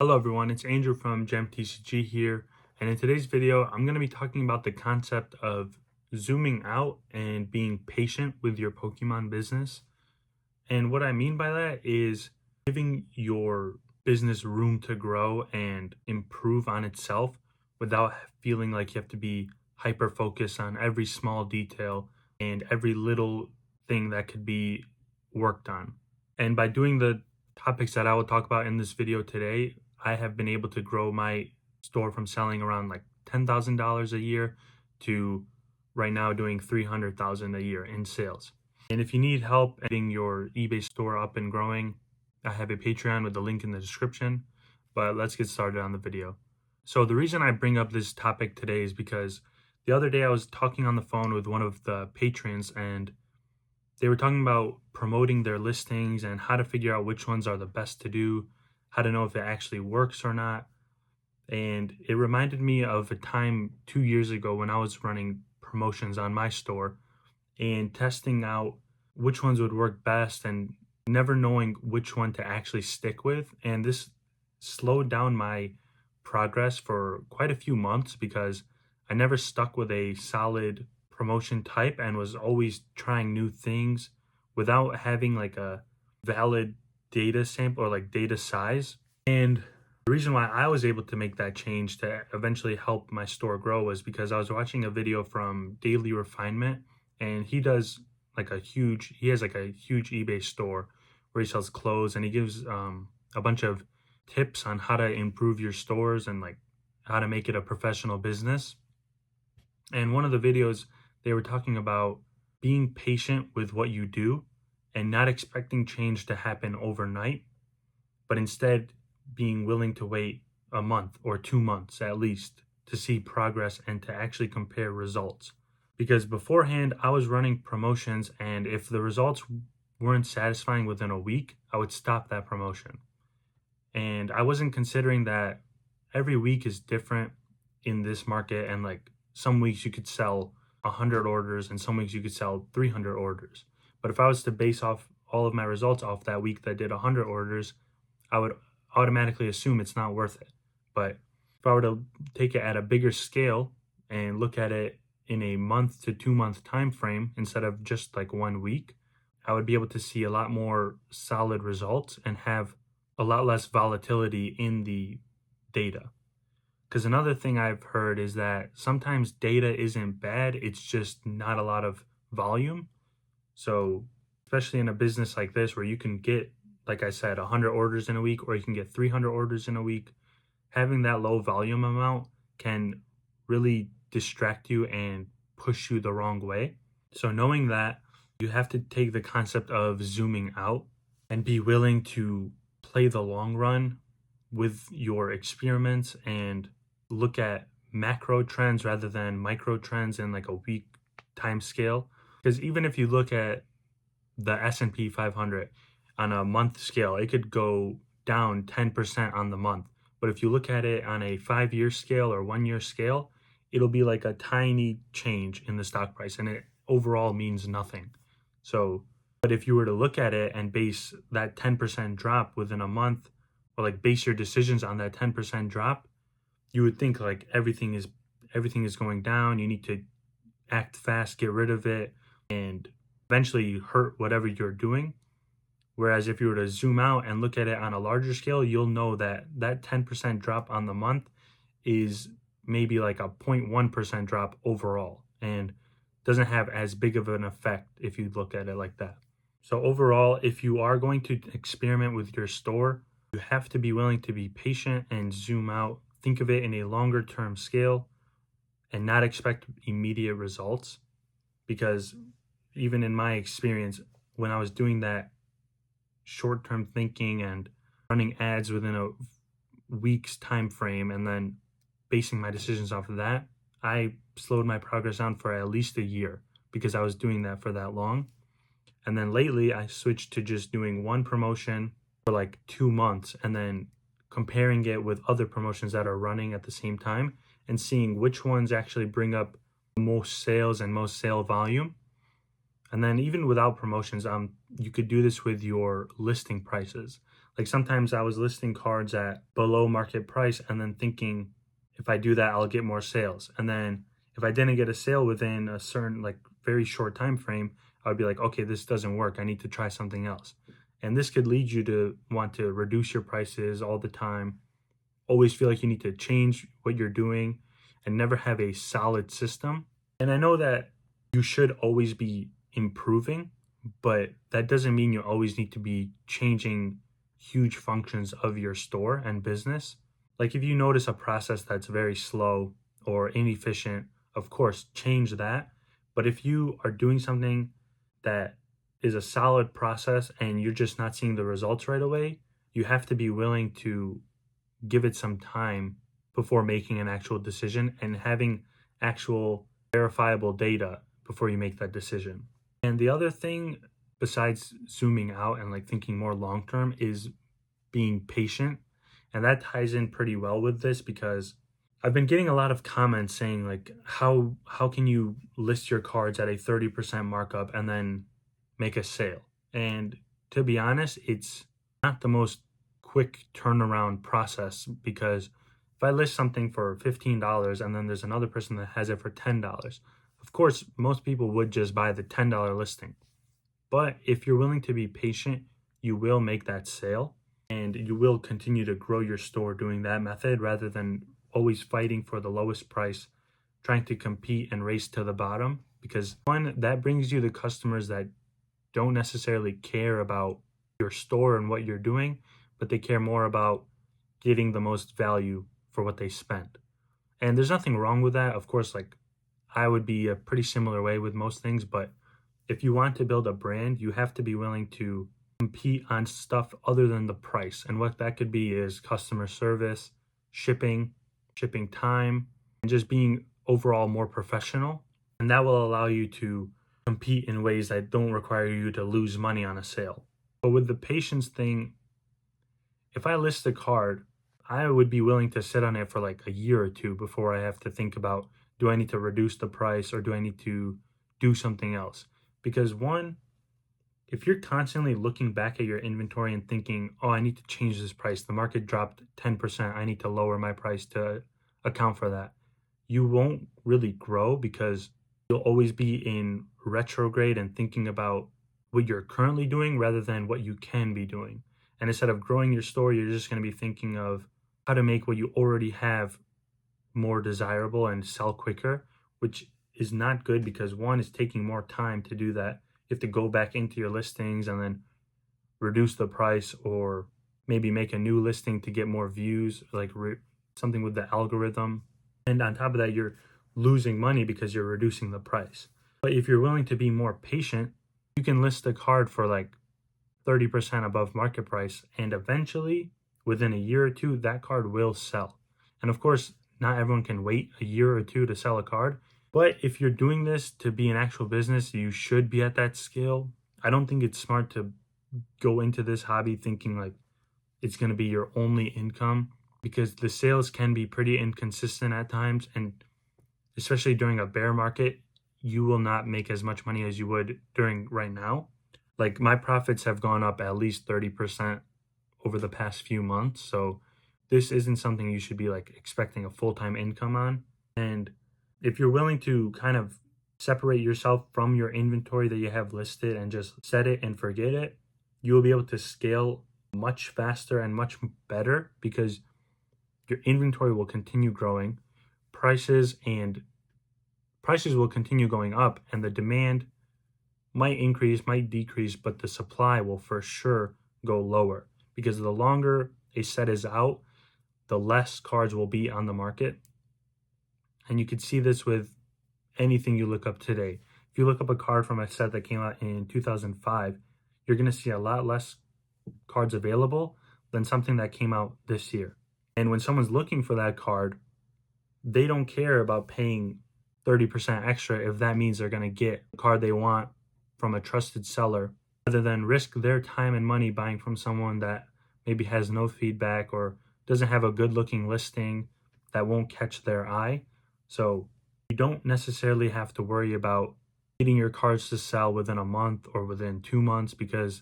Hello everyone, it's Andrew from GemTCG here, and in today's video, I'm going to be talking about the concept of zooming out and being patient with your Pokemon business. And what I mean by that is giving your business room to grow and improve on itself without feeling like you have to be hyper focused on every small detail and every little thing that could be worked on. And by doing the topics that I will talk about in this video today, I have been able to grow my store from selling around like $10,000 a year to right now doing $300,000 a year in sales. And if you need help getting your eBay store up and growing, I have a Patreon with the link in the description. But let's get started on the video. So the reason I bring up this topic today is because the other day I was talking on the phone with one of the patrons, and they were talking about promoting their listings and how to figure out which ones are the best to do, how to know if it actually works or not. And it reminded me of a time 2 years ago when I was running promotions on my store and testing out which ones would work best and never knowing which one to actually stick with. And this slowed down my progress for quite a few months because I never stuck with a solid promotion type and was always trying new things without having like a valid data sample or like data size. And the reason why I was able to make that change to eventually help my store grow was because I was watching a video from Daily Refinement, and he has like a huge eBay store where he sells clothes, and he gives a bunch of tips on how to improve your stores and like how to make it a professional business. And one of the videos, they were talking about being patient with what you do and not expecting change to happen overnight, but instead being willing to wait a month or 2 months at least to see progress and to actually compare results. Because beforehand, I was running promotions, and if the results weren't satisfying within a week, I would stop that promotion. And I wasn't considering that every week is different in this market, and like some weeks you could sell 100 orders and some weeks you could sell 300 orders. But if I was to base off all of my results off that week that did 100 orders, I would automatically assume it's not worth it. But if I were to take it at a bigger scale and look at it in a month to 2 month time frame instead of just like 1 week, I would be able to see a lot more solid results and have a lot less volatility in the data. Because another thing I've heard is that sometimes data isn't bad, it's just not a lot of volume. So especially in a business like this where you can get, like I said, 100 orders in a week, or you can get 300 orders in a week, having that low volume amount can really distract you and push you the wrong way. So knowing that, you have to take the concept of zooming out and be willing to play the long run with your experiments and look at macro trends rather than micro trends in like a week time scale. Because even if you look at the S&P 500 on a month scale, it could go down 10% on the month. But if you look at it on a 5-year scale or 1-year scale, it'll be like a tiny change in the stock price, and it overall means nothing. So, but if you were to look at it and base that 10% drop within a month, or like base your decisions on that 10% drop, you would think like everything is going down. You need to act fast, get rid of it, and eventually hurt whatever you're doing. Whereas if you were to zoom out and look at it on a larger scale, you'll know that that 10% drop on the month is maybe like a 0.1% drop overall, and doesn't have as big of an effect if you look at it like that. So overall, if you are going to experiment with your store, you have to be willing to be patient and zoom out. Think of it in a longer term scale and not expect immediate results. Because even in my experience, when I was doing that short term thinking and running ads within a week's time frame and then basing my decisions off of that, I slowed my progress down for at least a year because I was doing that for that long. And then lately I switched to just doing one promotion for like 2 months and then comparing it with other promotions that are running at the same time and seeing which ones actually bring up most sales and most sale volume. And then even without promotions, you could do this with your listing prices. Like sometimes I was listing cards at below market price and then thinking if I do that, I'll get more sales. And then if I didn't get a sale within a certain like very short time frame, I would be like, okay, this doesn't work. I need to try something else. And this could lead you to want to reduce your prices all the time, always feel like you need to change what you're doing and never have a solid system. And I know that you should always be improving, but that doesn't mean you always need to be changing huge functions of your store and business. Like if you notice a process that's very slow or inefficient, of course, change that. But if you are doing something that is a solid process and you're just not seeing the results right away, you have to be willing to give it some time before making an actual decision and having actual verifiable data before you make that decision. And the other thing besides zooming out and like thinking more long term is being patient. And that ties in pretty well with this because I've been getting a lot of comments saying like how can you list your cards at a 30% markup and then make a sale? And to be honest, it's not the most quick turnaround process because if I list something for $15 and then there's another person that has it for $10, of course, most people would just buy the $10 listing. But if you're willing to be patient, you will make that sale and you will continue to grow your store doing that method rather than always fighting for the lowest price, trying to compete and race to the bottom. Because one, that brings you the customers that don't necessarily care about your store and what you're doing, but they care more about getting the most value for what they spent. And there's nothing wrong with that. Of course, like I would be a pretty similar way with most things, but if you want to build a brand, you have to be willing to compete on stuff other than the price. And what that could be is customer service, shipping time, and just being overall more professional. And that will allow you to compete in ways that don't require you to lose money on a sale. But with the patience thing, if I list a card, I would be willing to sit on it for like a year or two before I have to think about, do I need to reduce the price or do I need to do something else? Because one, if you're constantly looking back at your inventory and thinking, oh, I need to change this price, the market dropped 10%, I need to lower my price to account for that, you won't really grow because you'll always be in retrograde and thinking about what you're currently doing rather than what you can be doing. And instead of growing your store, you're just going to be thinking of how to make what you already have more desirable and sell quicker, which is not good because one is taking more time to do that. You have to go back into your listings and then reduce the price or maybe make a new listing to get more views, like something with the algorithm. And on top of that, you're losing money because you're reducing the price. But if you're willing to be more patient, you can list a card for like 30% above market price, and eventually, within a year or two, that card will sell. And of course, not everyone can wait a year or two to sell a card. But if you're doing this to be an actual business, you should be at that scale. I don't think it's smart to go into this hobby thinking like it's going to be your only income because the sales can be pretty inconsistent at times. And especially during a bear market, you will not make as much money as you would during right now. Like my profits have gone up at least 30% over the past few months. So this isn't something you should be like expecting a full-time income on. And if you're willing to kind of separate yourself from your inventory that you have listed and just set it and forget it, you will be able to scale much faster and much better because your inventory will continue growing, prices will continue going up, and the demand might increase, might decrease, but the supply will for sure go lower because the longer a set is out, the less cards will be on the market. And you can see this with anything you look up today. If you look up a card from a set that came out in 2005, you're going to see a lot less cards available than something that came out this year. And when someone's looking for that card, they don't care about paying 30% extra if that means they're going to get the card they want from a trusted seller rather than risk their time and money buying from someone that maybe has no feedback or doesn't have a good looking listing that won't catch their eye. So you don't necessarily have to worry about getting your cards to sell within a month or within 2 months because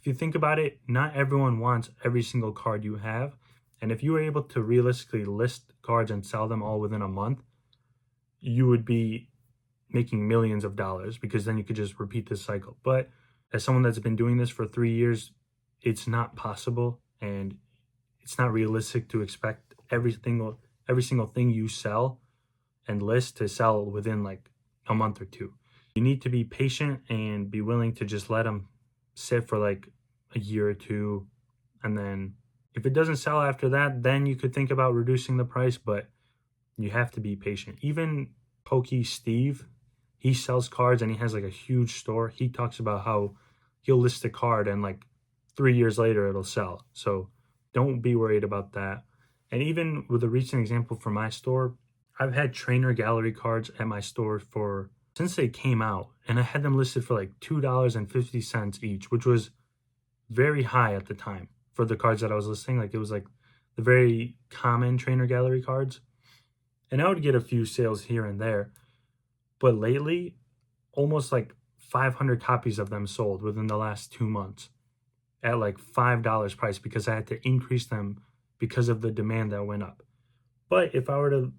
if you think about it, not everyone wants every single card you have. And if you were able to realistically list cards and sell them all within a month, you would be making millions of dollars, because then you could just repeat this cycle. But as someone that's been doing this for 3 years, it's not possible, and it's not realistic to expect every single thing you sell and list to sell within like a month or two. You need to be patient and be willing to just let them sit for like a year or two, and then if it doesn't sell after that, then you could think about reducing the price, but you have to be patient. Even Pokey Steve, he sells cards and he has like a huge store. He talks about how he'll list a card and like 3 years later it'll sell. So don't be worried about that. And even with a recent example from my store, I've had trainer gallery cards at my store for since they came out, and I had them listed for like $2.50 each, which was very high at the time for the cards that I was listing. Like it was like the very common trainer gallery cards. And I would get a few sales here and there. But lately, almost like 500 copies of them sold within the last 2 months at like $5 price, because I had to increase them because of the demand that went up. But if I were to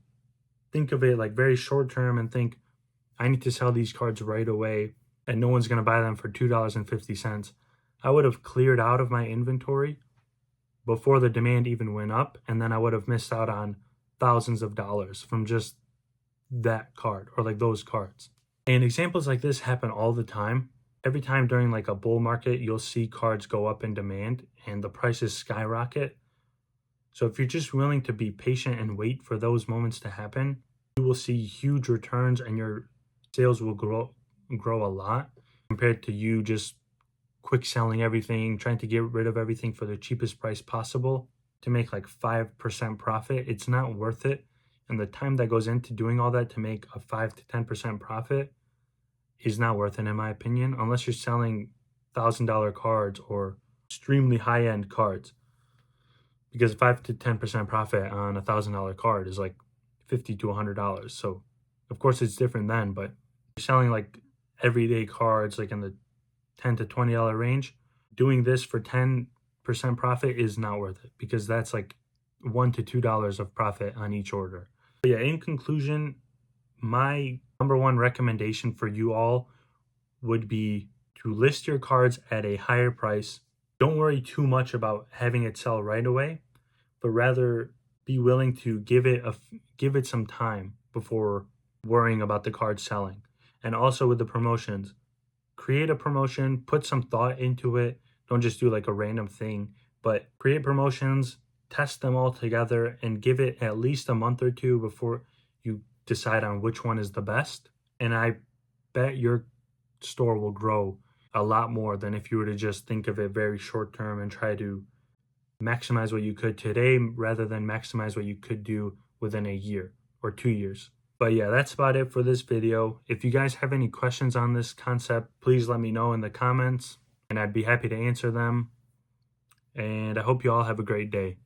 think of it like very short term and think I need to sell these cards right away and no one's going to buy them for $2.50, I would have cleared out of my inventory before the demand even went up, and then I would have missed out on thousands of dollars from just that card or like those cards. And examples like this happen all the time. Every time during like a bull market, you'll see cards go up in demand and the prices skyrocket. So if you're just willing to be patient and wait for those moments to happen, you will see huge returns and your sales will grow a lot, compared to you just quick selling everything, trying to get rid of everything for the cheapest price possible to make like 5% profit. It's not worth it. And the time that goes into doing all that to make a 5 to 10% profit is not worth it, in my opinion, unless you're selling $1,000 cards or extremely high-end cards. Because 5 to 10% profit on a $1,000 card is like $50 to $100. So of course it's different then, but you're selling like everyday cards like in the $10 to $20 range. Doing this for 10% profit is not worth it, because that's like $1 to $2 of profit on each order. But yeah, in conclusion, my number one recommendation for you all would be to list your cards at a higher price. Don't worry too much about having it sell right away, but rather be willing to give it some time before worrying about the card selling. And also with the promotions, create a promotion, put some thought into it. Don't just do like a random thing, but create promotions, test them all together, and give it at least a month or two before you decide on which one is the best. And I bet your store will grow a lot more than if you were to just think of it very short term and try to maximize what you could today rather than maximize what you could do within a year or 2 years. But yeah, that's about it for this video. If you guys have any questions on this concept, please let me know in the comments and I'd be happy to answer them. And I hope you all have a great day.